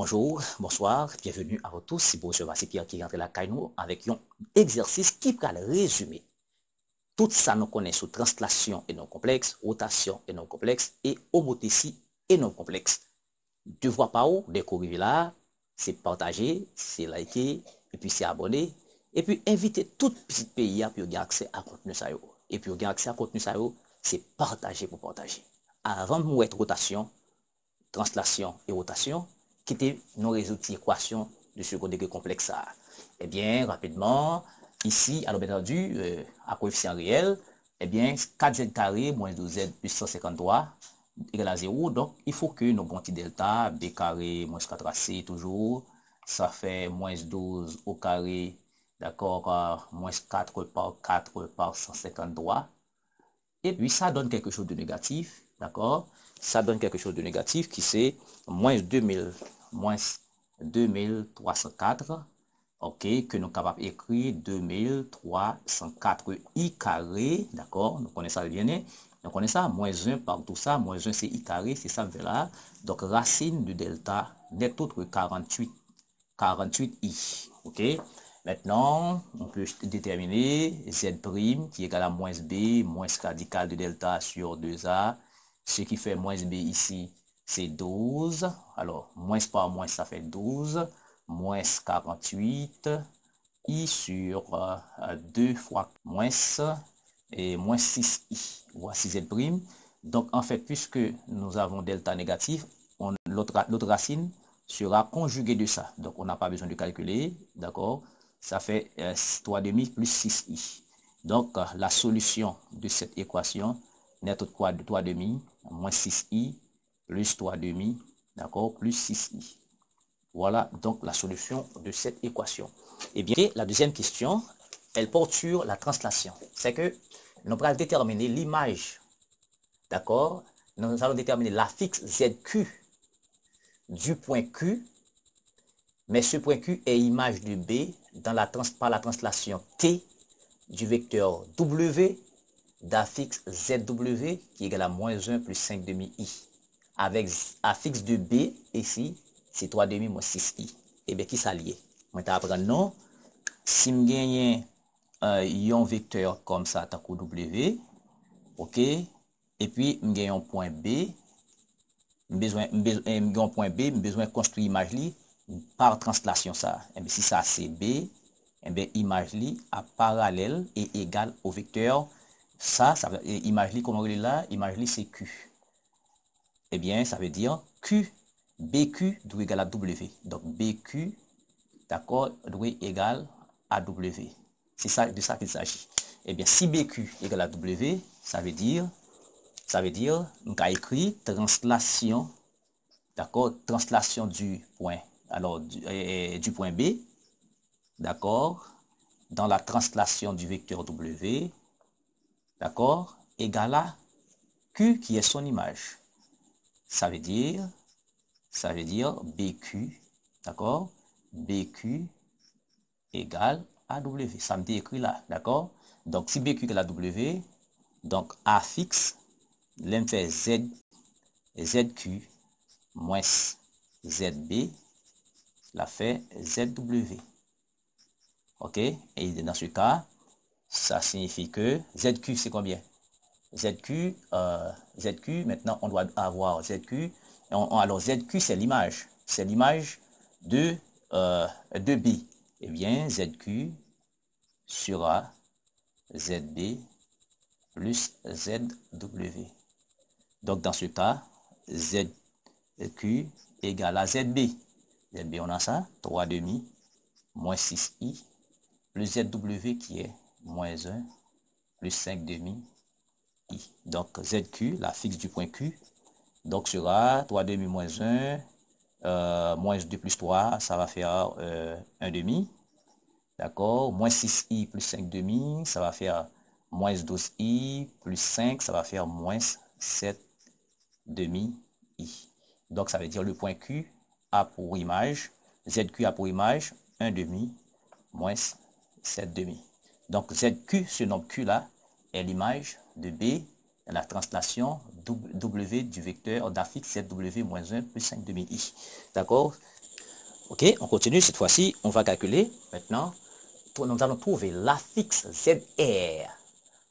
Bonjour, bonsoir, bienvenue à vous tous. C'est Bonjour, c'est Pierre qui rentre la caille avec un exercice qui va résumer tout ça nous connaît sous translation et non complexe, rotation et non complexe et homothétie et non complexe. Devoir par où découvrir là, c'est partager, c'est liker, et puis c'est abonner, et puis inviter tout petit pays pour avoir accès à contenu ça. Et puis avoir accès à contenu ça, c'est partager pour partager. Avant de mettre rotation, translation et rotation, qui étaient nos résultats d'équation de second degré complexe. Eh bien, rapidement, ici, alors bien entendu, à coefficient réel, eh bien, 4z carré moins 12z plus 153 égale à 0. Donc, il faut que nos bons delta, b carré moins 4ac toujours, ça fait moins 12 au carré, d'accord, moins 4 par 153. Et puis, ça donne quelque chose de négatif, d'accord? Ça donne quelque chose de négatif qui c'est moins 2304, ok, que nous sommes capables d'écrire 2304 i carré, d'accord? Nous connaissons ça bien, nous connaissons ça, moins 1 par tout ça, moins 1 c'est i carré, c'est ça là. Donc, racine de delta n'est autre que 48i, ok? Maintenant, on peut déterminer Z' qui est égal à moins B, moins radical de delta sur 2A. Ce qui fait moins B ici, c'est 12. Alors, moins par moins, ça fait 12. Moins 48. I sur 2 fois moins et moins 6i. Voici Z'. Donc, en fait, puisque nous avons delta négatif, l'autre racine sera conjuguée de ça. Donc, on n'a pas besoin de calculer, d'accord? Ça fait 3,5 plus 6i. Donc, la solution de cette équation n'est autre que 3,5 moins 6i plus 3,5, d'accord, plus 6i. Voilà donc la solution de cette équation. Eh bien, la deuxième question, elle porte sur la translation. C'est que nous allons déterminer l'image, d'accord? Nous allons déterminer l'affixe ZQ du point Q, mais ce point Q est image de B par la translation T du vecteur W d'affixe ZW qui est égal à moins 1 plus 5 demi I. Avec affixe de B ici, c'est 3 demi moins 6i. Et bien, qui s'allie? On va apprendre non. Si je gagne un vecteur comme ça, tant que W, ok, et puis je gagne un point B, besoin de construire image par translation ça. Et bien, si ça c'est B, et bien, image à parallèle et égale au vecteur. Ça veut dire, image comment il est là, image c'est Q. Eh bien, ça veut dire Q, BQ doit égal à W. Donc, BQ, d'accord, doit égal à W. C'est ça, de ça qu'il s'agit. Eh bien, si BQ égale à W, ça veut dire, on a écrit translation, d'accord, translation du point, alors, du point B, d'accord, dans la translation du vecteur W, d'accord, égale à Q qui est son image. Ça veut dire BQ, d'accord? BQ égale à W. Ça me dit écrit là, d'accord? Donc, si BQ égale à W, donc A fixe, l'un fait ZQ moins ZB, la fait ZW. OK? Et dans ce cas, ça signifie que ZQ, c'est combien? ZQ, maintenant, on doit avoir ZQ. Alors, ZQ, c'est l'image. C'est l'image de B. Eh bien, ZQ sera ZB plus ZW. Donc, dans ce cas, ZQ égale à ZB. ZB, on a ça, 3 demi, moins 6i, plus ZW qui est moins 1, plus 5 demi, I. Donc, ZQ, la fixe du point Q, donc sera 3 demi moins 1, moins 2 plus 3, ça va faire 1 demi. D'accord, moins 6i plus 5 demi, ça va faire moins 12i plus 5, ça va faire moins 7 demi i. Donc, ça veut dire le point Q a pour image, ZQ a pour image 1 demi moins 7 demi. Donc, ZQ, ce nombre Q là, est l'image de B, la translation W du vecteur d'affixe ZW moins 1 plus 5 demi i. D'accord? OK, on continue. Cette fois-ci, on va calculer. Maintenant, nous allons trouver l'affixe ZR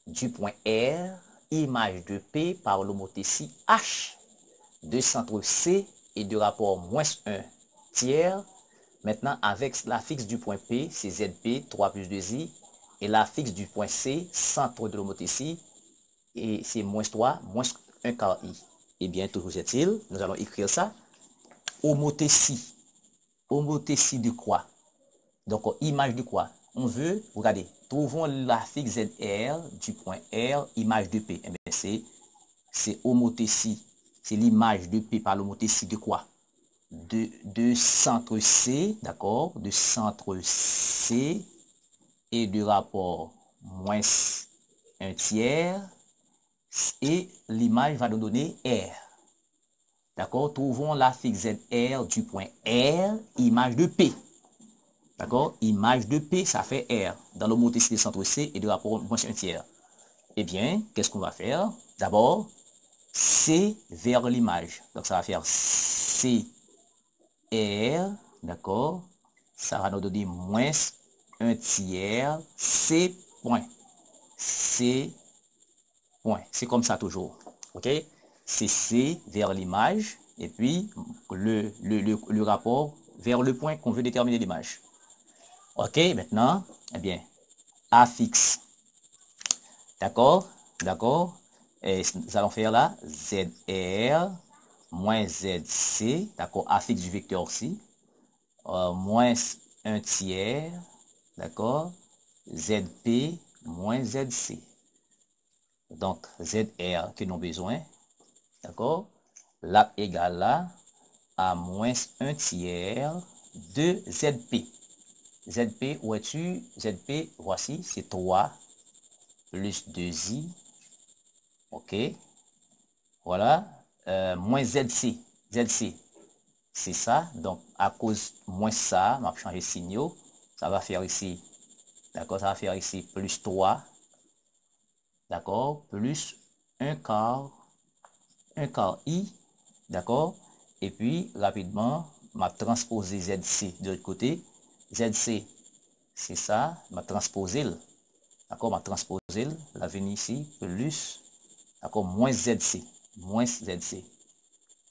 du point R, image de P par l'homothétie H de centre C et de rapport moins 1 tiers. Maintenant, avec l'affixe du point P, c'est ZP, 3 plus 2I, et l'affixe du point C, centre de l'homothétie, et c'est moins 3, moins 1 quart I. Eh bien, toujours est-il, nous allons écrire ça. Homothétie. Homothétie de quoi? Donc, image de quoi? On veut, regardez, trouvons l'affixe ZR du point R, image de P. Eh bien, c'est homothétie. C'est l'image de P par l'homothétie de quoi? De centre C, d'accord? De centre C et de rapport moins 1 tiers. Et l'image va nous donner R. D'accord? Trouvons l'affixe ZR du point R, image de P. D'accord? Image de P, ça fait R. Dans l'homothétie de centre C et de rapport moins 1 tiers. Eh bien, qu'est-ce qu'on va faire? D'abord, C vers l'image. Donc, ça va faire C R, d'accord? Ça va nous donner moins 1 tiers C point. C point. C'est comme ça toujours. OK? C'est C vers l'image et puis le rapport vers le point qu'on veut déterminer l'image. OK? Maintenant, eh bien, affixe. D'accord? D'accord? Et nous allons faire là ZR moins ZC, d'accord, affixe du vecteur aussi, moins 1 tiers, d'accord, ZP moins ZC. Donc, ZR que nous avons besoin, d'accord, là égale là à moins 1 tiers de ZP. ZP, où es-tu? ZP, voici, c'est 3 plus 2i, ok, voilà, moins ZC. ZC, c'est ça. Donc, à cause moins ça, on va changer de signaux. Ça va faire ici, d'accord, ça va faire ici plus 3, d'accord, plus 1 quart I, d'accord. Et puis, rapidement, m'a transposé ZC de l'autre côté. ZC, c'est ça, m'a transposé, d'accord, m'a transposé, la venir ici, plus, d'accord, moins ZC,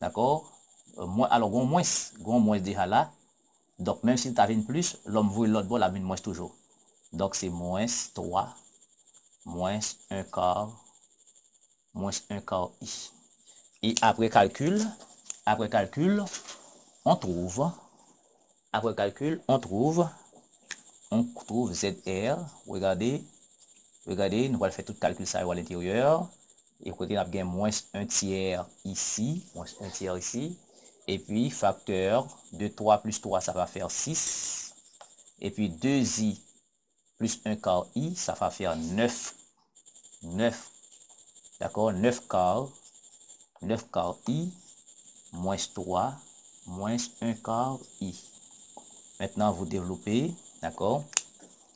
d'accord. Alors, moins déjà là. Donc, même si tu as une plus, l'homme veut l'autre bord, la mine moins toujours. Donc, c'est moins 3, moins 1 quart I. Et après calcul, on trouve, on trouve ZR. Regardez, nous allons faire tout le calcul ça à l'intérieur. Et côté, on a bien moins 1 tiers ici, Et puis, facteur de 3 plus 3, ça va faire 6. Et puis, 2i plus 1 quart i, ça va faire 9. D'accord? 9 quarts i, moins 3, moins 1 quart i. Maintenant, vous développez, d'accord?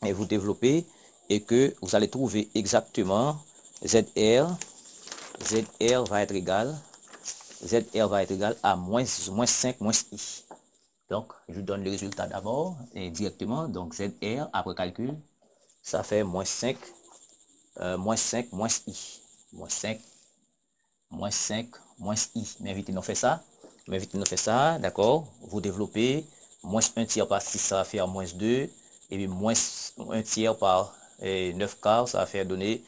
Et vous développez et que vous allez trouver exactement ZR va être égal à moins 5, moins i. Donc, je donne le résultat d'abord et directement. Donc, ZR, après calcul, ça fait moins 5, moins i. Moins 5, moins i. Mais vite, nous fait ça. D'accord? Vous développez. Moins 1 tiers par 6, ça va faire moins 2. Et puis, moins 1 tiers par 9 quarts, ça va faire donner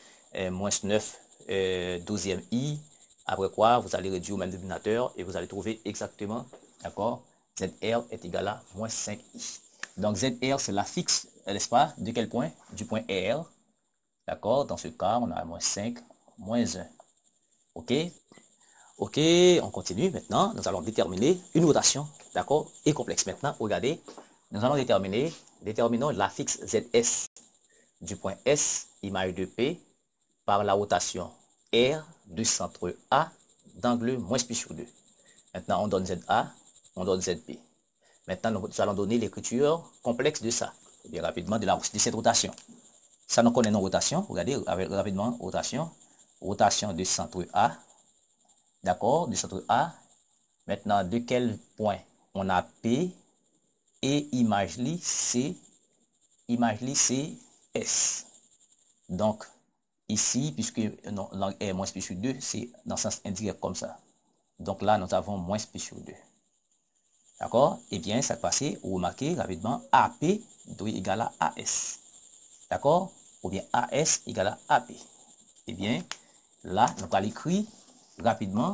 moins 9 12e i. Après quoi, vous allez réduire au même dénominateur et vous allez trouver exactement, d'accord, ZR est égal à moins 5i. Donc, ZR, c'est l'affixe, n'est-ce pas, de quel point? Du point R. D'accord, dans ce cas, on a moins 5, moins 1. OK? OK, on continue maintenant. Nous allons déterminer une rotation, d'accord, et complexe. Maintenant, regardez, nous allons déterminons l'affixe ZS du point S, image de P, par la rotation R de centre A d'angle moins pi sur 2. Maintenant, on donne ZA, on donne ZP. Maintenant, nous allons donner l'écriture complexe de ça. Et bien rapidement, de cette rotation. Ça, nous connaissons rotation. Regardez rapidement, rotation de centre A. D'accord, de centre A. Maintenant, de quel point on a P? et image li, c'est S. Donc, ici, puisque langue est moins P sur 2, c'est dans le sens indirect comme ça. Donc là, nous avons moins P sur 2. D'accord? Eh bien, ça passé, vous remarquez rapidement, AP doit égal à AS. D'accord? Ou bien AS égale à AP. Eh bien, là, nous allons écrire rapidement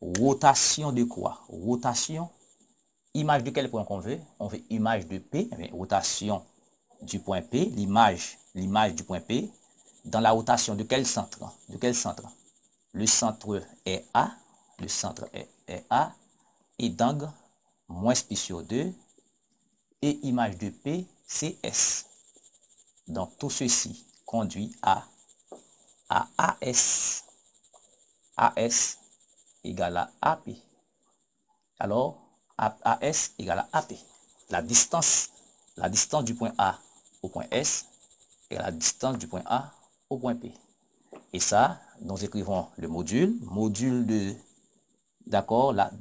rotation de quoi? Rotation, image de quel point qu'on veut? On veut image de P, eh bien, rotation du point P, l'image du point P, dans la rotation de quel centre? De quel centre? Le centre est A, le centre est A, et d'angle moins P sur 2, et image de P, c'est S. Donc, tout ceci conduit à AS. AS égale à AP. Alors, AS égale à AP. La distance du point A au point S est la distance du point A au point P. Et ça, nous écrivons le module de, d'accord, la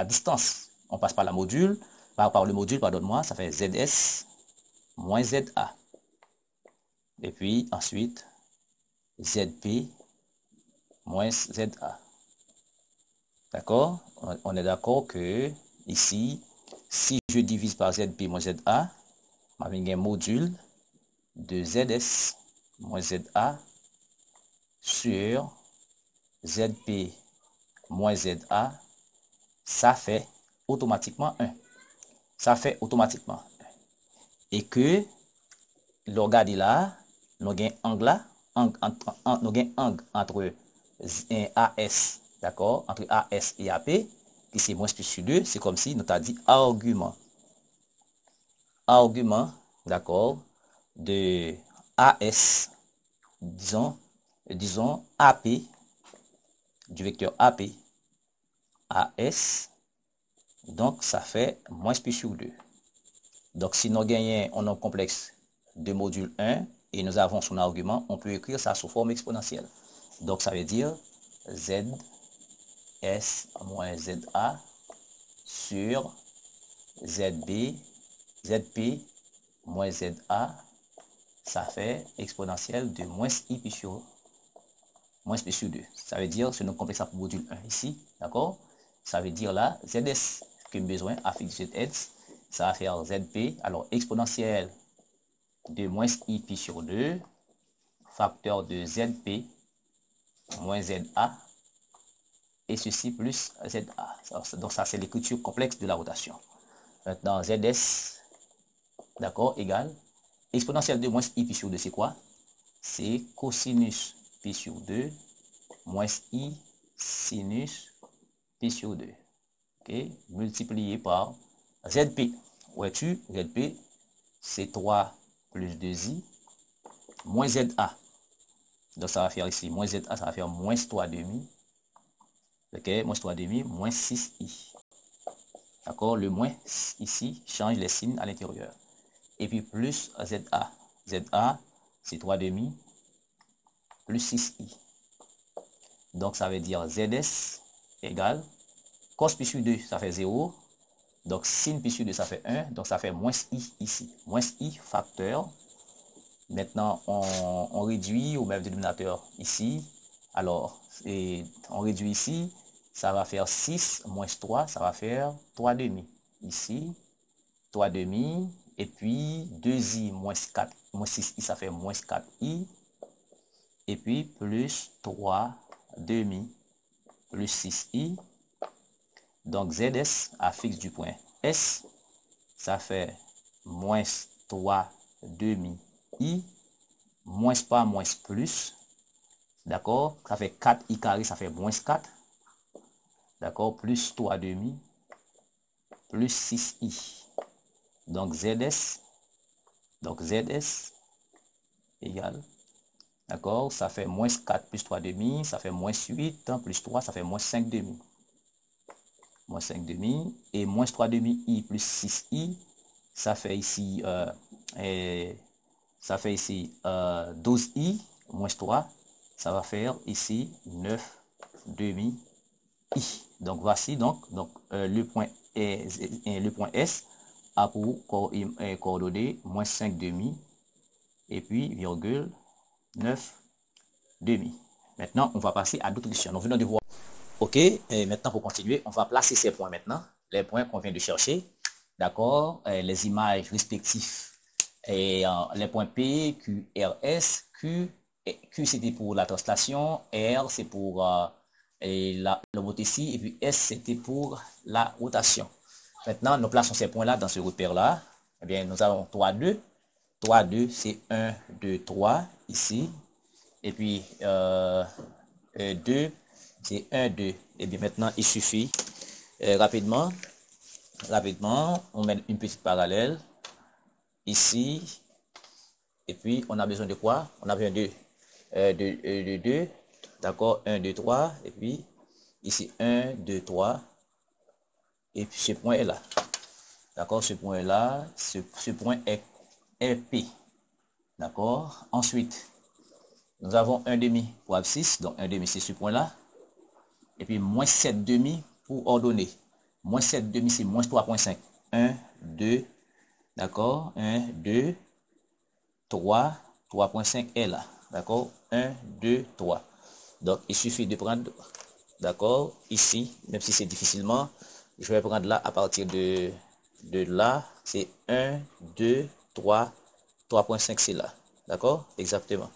distance. On passe par le module, pardonne-moi, ça fait ZS moins ZA. Et puis, ensuite, ZP moins ZA. D'accord? On est d'accord que ici, si je divise par ZP moins ZA, je vais un module de ZS moins ZA sur ZP moins ZA, ça fait automatiquement 1. Ça fait automatiquement 1. Et que, le regardez là, nous avons un angle entre AS, d'accord, entre AS et AP, qui c'est moins plus sur 2, c'est comme si nous avons dit argument, d'accord, de AS, disons AP, du vecteur AP, AS, donc ça fait moins plus sur 2. Donc si nous gagnons un nombre complexe de module 1 et nous avons son argument, on peut écrire ça sous forme exponentielle. Donc ça veut dire ZS moins ZA sur ZP moins ZA, ça fait exponentielle de moins I pi sur 2. Ça veut dire, c'est notre complexe pour module 1 ici, d'accord? Ça veut dire là, ZS que besoin affiche ZS, ça va faire ZP, alors exponentielle de moins I pi sur 2, facteur de ZP moins ZA, et ceci plus ZA. Donc ça, c'est l'écriture complexe de la rotation. Maintenant, ZS, d'accord, égale, exponentielle de moins I pi sur 2, c'est quoi? C'est cosinus pi sur 2 moins I sinus pi sur 2. Ok, multiplié par ZP. Vois-tu, ZP, c'est 3 plus 2i moins ZA. Donc ça va faire ici, moins ZA, ça va faire moins 3 demi. Ok, moins 3 demi, moins 6i. D'accord, le moins ici change les signes à l'intérieur. Et puis plus ZA. ZA, c'est 3 demi plus 6i. Donc ça veut dire ZS égale cos pi sur 2, ça fait 0. Donc sin pi sur 2, ça fait 1. Donc ça fait moins i ici. Moins i facteur. Maintenant, on réduit au même dénominateur ici. Alors, on réduit ici. Ça va faire 6 moins 3, ça va faire 3 demi. Ici, 3 demi. Et puis, 2i moins 4, moins 6i, ça fait moins 4i. Et puis, plus 3 demi, plus 6i. Donc, ZS affixe du point S, ça fait moins 3 demi I, moins pas, moins plus, d'accord, ça fait 4i carré, ça fait moins 4, d'accord, plus 3 demi, plus 6i. Donc, ZS égale, d'accord, ça fait moins 4 plus 3 demi, ça fait moins 8, plus 3, ça fait moins 5 demi. Moins 5 demi, et moins 3 demi I plus 6i, ça fait ici, 12i, moins 3, ça va faire ici 9 demi I. Donc voici donc le point le point S a pour coordonnées moins 5 demi et puis virgule 9 demi. Maintenant, on va passer à d'autres questions. Nous venons de voir. OK, et maintenant pour continuer, on va placer ces points maintenant, les points qu'on vient de chercher. D'accord, les images respectives. Et les points P, Q, R, S. Q c'était pour la translation, R c'est pour la rotation, et puis S c'était pour la rotation. Maintenant, nous plaçons ces points-là dans ce repère-là. Eh bien, nous avons 3, 2. 3, 2, c'est 1, 2, 3 ici. Et puis 2, c'est 1, 2. Et bien maintenant, il suffit rapidement, on met une petite parallèle ici. Et puis, on a besoin de quoi? On a besoin de 2. D'accord? 1, 2, 3. Et puis, ici, 1, 2, 3. Et puis, ce point est là. D'accord? Ce point est là. Ce point est P. D'accord? Ensuite, nous avons 1 demi pour abscisse. Donc, 1 demi, c'est ce point-là. Et puis, moins 7 demi pour ordonner. Moins 7 demi, c'est moins 3,5. 1, 2. D'accord? 1, 2, 3. 3,5 est là. D'accord? 1, 2, 3. Donc, il suffit de prendre, d'accord, ici, même si c'est difficilement, je vais prendre là à partir de là. C'est 1, 2, 3, 3,5 c'est là. D'accord? Exactement.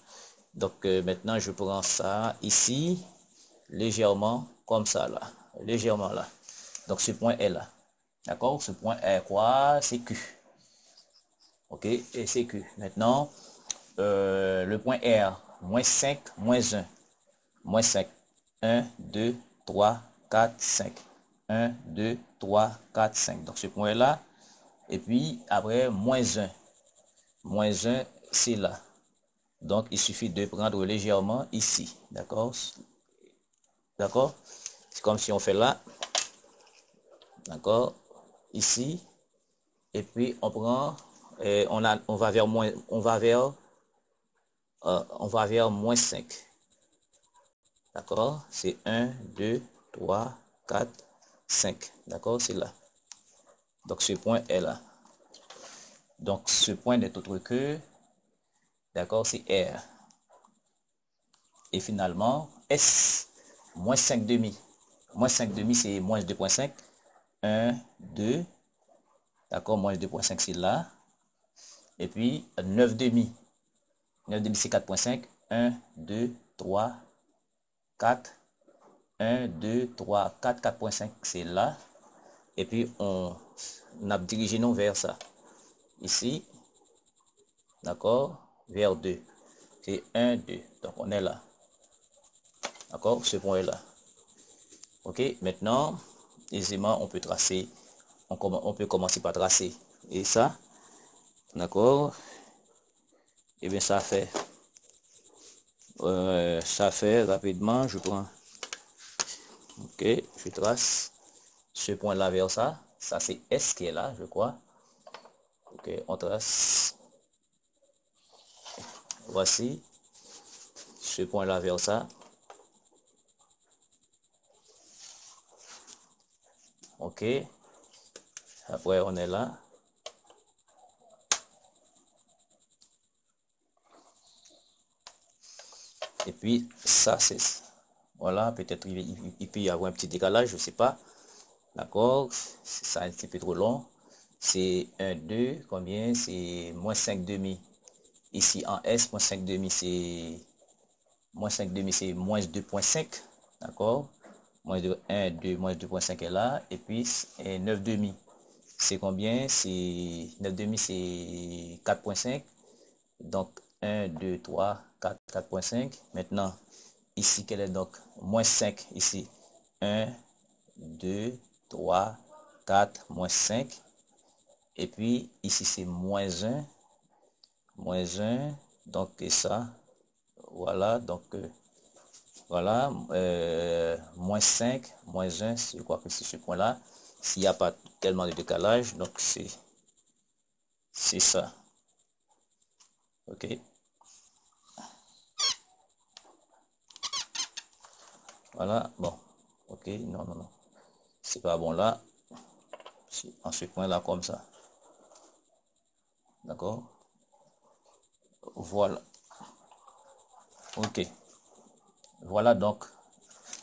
Donc, maintenant, je prends ça ici, légèrement, comme ça là. Légèrement là. Donc, ce point est là. D'accord? Ce point est quoi? C'est Q. OK? Et c'est Q. Maintenant, le point R, moins 5, moins 1. Moins 5. 1, 2, 3, 4, 5. 1, 2, 3, 4, 5. Donc, ce point est là. Et puis, après, moins 1. Moins 1, c'est là. Donc, il suffit de prendre légèrement ici. D'accord? D'accord? C'est comme si on fait là. D'accord? Ici. Et puis, on prend, on va vers moins, on va vers moins 5. D'accord? C'est 1, 2, 3, 4, 5. D'accord? C'est là. Donc, ce point est là. Donc, ce point n'est autre que, d'accord, c'est R. Et finalement, S, moins 5 demi. Moins 5 demi, c'est moins 2,5. 1, 2. D'accord, moins 2,5, c'est là. Et puis, 9 demi. 9 demi, c'est 4,5. 1, 2, 3, 4. 1, 2, 3, 4, 4,5, c'est là. Et puis, on a dirigé nous vers ça. Ici, d'accord, vers 2. C'est 1, 2. Donc, on est là. D'accord, ce point est là. OK, maintenant, aisément, on peut tracer. On peut commencer par tracer. Et ça, d'accord. Et bien, ça fait rapidement. Je prends. OK, je trace ce point-là vers ça. Ça, c'est S qui est là, je crois. OK, on trace. Voici ce point-là vers ça. OK. Après, on est là. Et puis, ça, c'est... Voilà, peut-être il peut y avoir un petit décalage, je ne sais pas. D'accord? Ça un petit peu trop long. C'est 1, 2, combien? C'est moins 5 demi. Ici, en S, moins 5 demi, c'est... Moins 5 demi, c'est moins 2,5. D'accord? Moins 2, 1, 2, moins 2,5 est là. Et puis, 9 demi. C'est combien? C'est 9 demi, c'est 4,5. Donc, 1, 2, 3, 4, 4,5. Maintenant, ici, quelle est donc? Moins 5, ici. 1, 2, 3, 4, moins 5. Et puis, ici, c'est moins 1. Moins 1. Donc, et ça. Voilà. Donc, voilà. Moins 5, moins 1. Je crois que c'est ce point-là. S'il n'y a pas tellement de décalage, donc c'est ça. OK. Voilà. Bon. OK. Non, non, non. C'est pas bon là. en ce point-là comme ça. D'accord? Voilà. Ok. Voilà donc.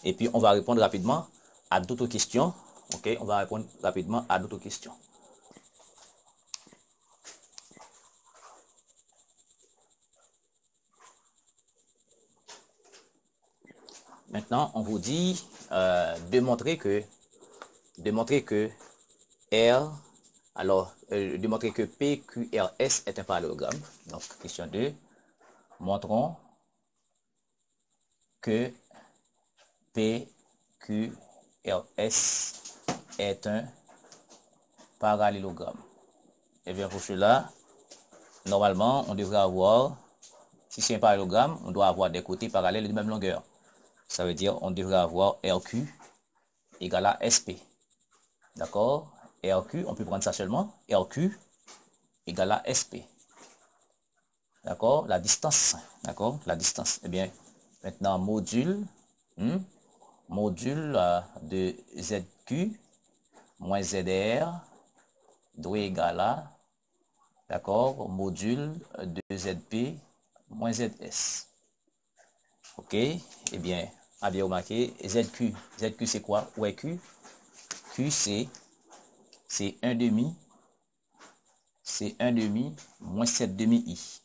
Et puis, on va répondre rapidement à d'autres questions. Ok? On va répondre rapidement à d'autres questions. Maintenant, on vous dit démontrer que R, alors, démontrer que PQRS est un parallélogramme. Donc, question 2. Montrons que PQRS est un parallélogramme. Et bien, pour cela, normalement, on devrait avoir, si c'est un parallélogramme, on doit avoir des côtés parallèles de même longueur. Ça veut dire on devrait avoir RQ égale à SP. D'accord? RQ, on peut prendre ça seulement. RQ égale à SP. D'accord? La distance. D'accord? La distance. Eh bien, maintenant, module de ZQ moins ZR doit égal à, d'accord, module de ZP moins ZS. Ok? Eh bien, à bien remarquer, ZQ c'est quoi? Ouais, Q c'est 1 demi, moins 7 demi I.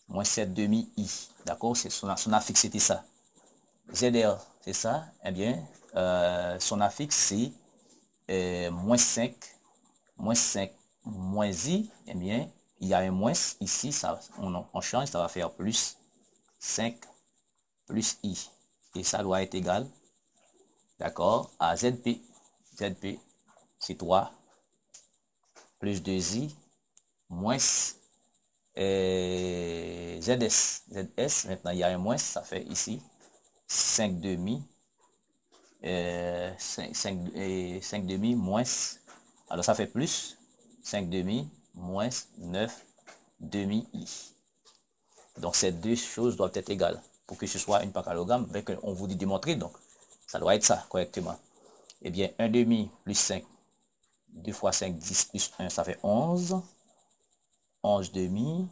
Moins 7 demi I. D'accord? C'est son affixe, c'était ça. ZR, c'est ça. Eh bien, son affixe, c'est moins 5, moins I. Eh bien, il y a un moins ici, ça, on change, ça va faire plus 5 plus I. Et ça doit être égal, d'accord, à ZP. ZP, c'est 3 plus 2I moins ZS. ZS, maintenant il y a un moins, ça fait ici 5 demi. 5 demi moins, alors ça fait plus 5 demi moins 9 demi I. Donc ces deux choses doivent être égales pour que ce soit un parallélogramme. On vous dit démontrer, donc ça doit être ça correctement. Eh bien, 1 demi plus 5, 2 fois 5, 10 plus 1, ça fait 11. 11 demi,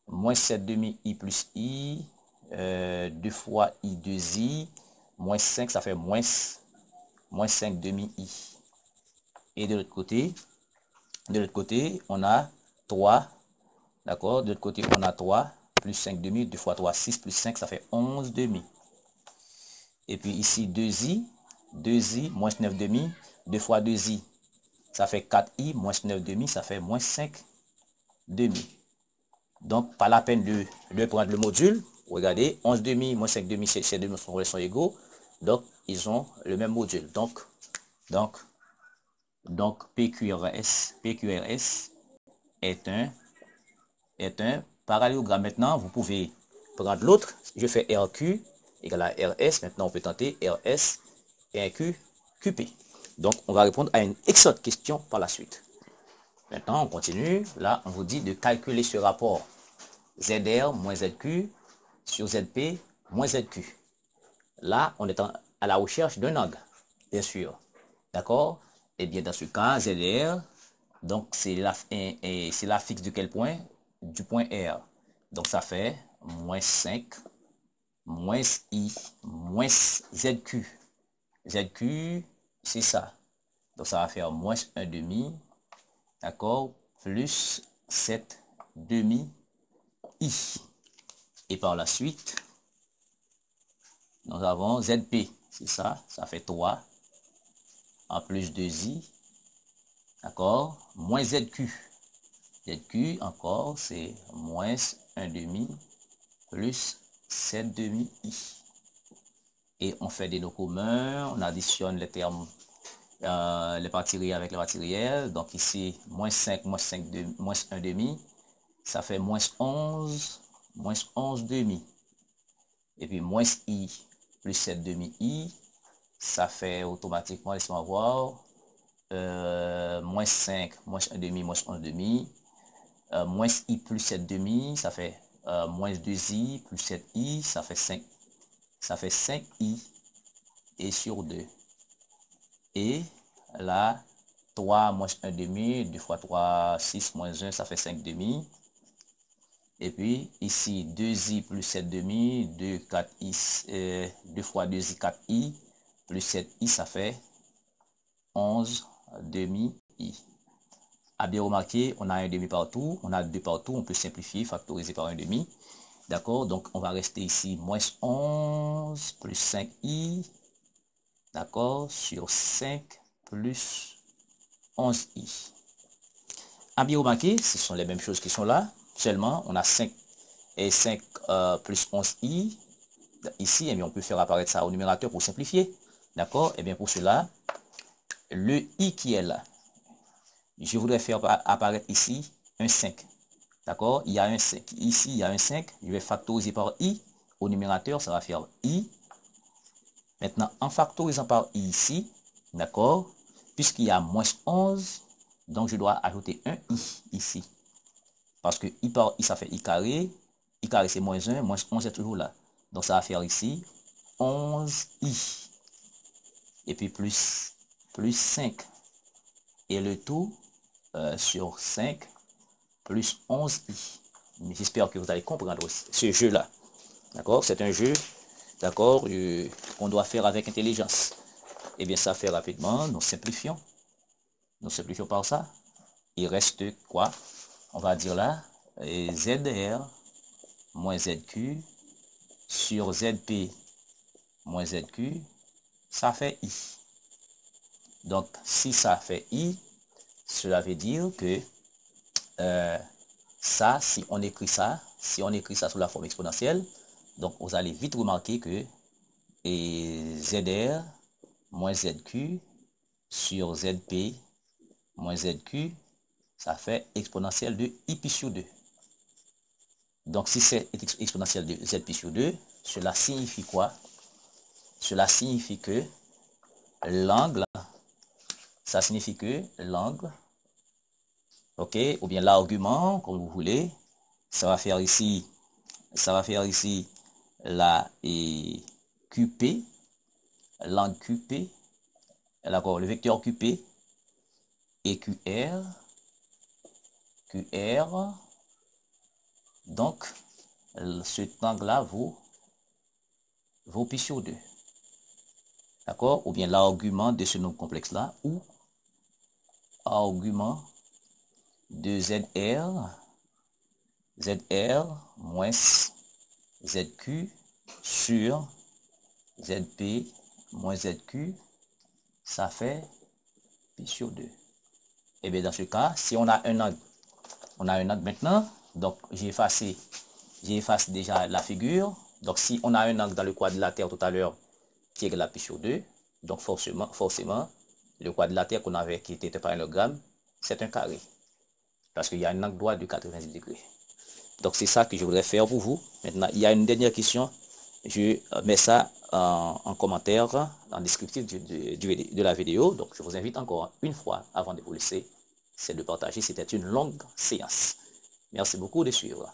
moins 7 demi I plus I, 2 fois I, 2I, moins 5, ça fait moins 5 demi I. Et de l'autre côté, on a 3, d'accord, de l'autre côté, on a 3, plus 5 demi, 2 fois 3, 6, plus 5, ça fait 11 demi. Et puis ici, 2I, moins 9 demi, 2 fois 2I, ça fait 4I, moins 9 demi, ça fait moins 5 demi. Donc, pas la peine de prendre le module. Regardez, 11 demi, moins 5 demi, ces deux sont égaux. Donc, ils ont le même module. Donc PQRS est un parallélogramme. Maintenant, vous pouvez prendre l'autre. Je fais RQ égale à RS. Maintenant, on peut tenter RS et RQ, QP. Donc, on va répondre à une excellente question par la suite. Maintenant, on continue. Là, on vous dit de calculer ce rapport ZR moins ZQ sur ZP moins ZQ. Là, on est à la recherche d'un angle, bien sûr. D'accord? Et bien, dans ce cas, ZR, donc c'est l'affixe de quel point? Du point R. Donc, ça fait moins 5, moins I, moins ZQ. ZQ, c'est ça. Donc, ça va faire moins 1 demi, d'accord, plus 7 demi I. Et par la suite, nous avons ZP, c'est ça, ça fait 3, en plus 2I, d'accord, moins ZQ. ZQ, encore, c'est moins 1 demi, plus 7 demi I. Et on fait des lots communs, on additionne les termes, les parties réelles avec les parties réelles. Donc ici, moins 5, moins 5 demi, moins 1 demi, ça fait moins 11 demi. Et puis moins I plus 7 demi I, ça fait automatiquement, laissez-moi voir, moins 5, moins 1 demi, moins 11 demi, moins I plus 7 demi, ça fait moins 2I plus 7I, ça fait 5. Ça fait 5I et sur 2. Et là, 3 moins 1 demi, 2 fois 3, 6 moins 1, ça fait 5 demi. Et puis ici, 2i plus 7 demi, 2, 4i, 2 fois 2i, 4i, plus 7i, ça fait 11 demi i. À bien remarquer, on a un demi partout, on a 2 partout, on peut simplifier, factoriser par un demi. D'accord, donc on va rester ici, moins 11 plus 5i, d'accord, sur 5 plus 11i. À bien remarquer, ce sont les mêmes choses qui sont là, seulement on a 5 et 5 plus 11i. Ici, eh bien, on peut faire apparaître ça au numérateur pour simplifier. D'accord, et bien pour cela, le i qui est là, je voudrais faire apparaître ici un 5. D'accord, il y a un 5. Ici, il y a un 5. Je vais factoriser par i. Au numérateur, ça va faire i. Maintenant, en factorisant par i ici, d'accord, puisqu'il y a moins 11, donc je dois ajouter un i ici. Parce que i par i, ça fait i carré. I carré, c'est moins 1. Moins 11 est toujours là. Donc, ça va faire ici 11i. Et puis plus 5. Et le tout sur 5 plus 11i. J'espère que vous allez comprendre ce jeu-là. D'accord? C'est un jeu, d'accord, qu'on doit faire avec intelligence. Eh bien, ça fait rapidement. Nous simplifions. Nous simplifions par ça. Il reste quoi? On va dire là, ZR moins ZQ sur ZP moins ZQ, ça fait I. Donc, si ça fait I, cela veut dire que ça, si on écrit ça sous la forme exponentielle, donc vous allez vite remarquer que ZR moins ZQ sur ZP moins ZQ, ça fait exponentielle de I pi sur 2. Donc, si c'est exponentielle de Z pi sur 2, cela signifie quoi? Cela signifie que l'angle, ok, ou bien l'argument, comme vous voulez, ça va faire ici la QP, l'angle QP, d'accord, le vecteur QP et QR, donc cet angle-là vaut pi sur 2. D'accord? Ou bien l'argument de ce nombre complexe-là, ou argument de ZR moins ZQ sur ZP moins ZQ, ça fait pi sur 2. Et bien dans ce cas, si on a un angle, maintenant, donc j'efface déjà la figure. Donc si on a un angle dans le quadrilatère tout à l'heure qui est égal à pi sur 2, donc forcément, le quadrilatère qu'on avait qui était un parallélogramme, c'est un carré. Parce qu'il y a un angle droit de 90 degrés. Donc c'est ça que je voudrais faire pour vous. Maintenant, il y a une dernière question. Je mets ça en commentaire, en descriptif de la vidéo. Donc je vous invite encore une fois, avant de vous laisser, c'est de partager. C'était une longue séance. Merci beaucoup de suivre.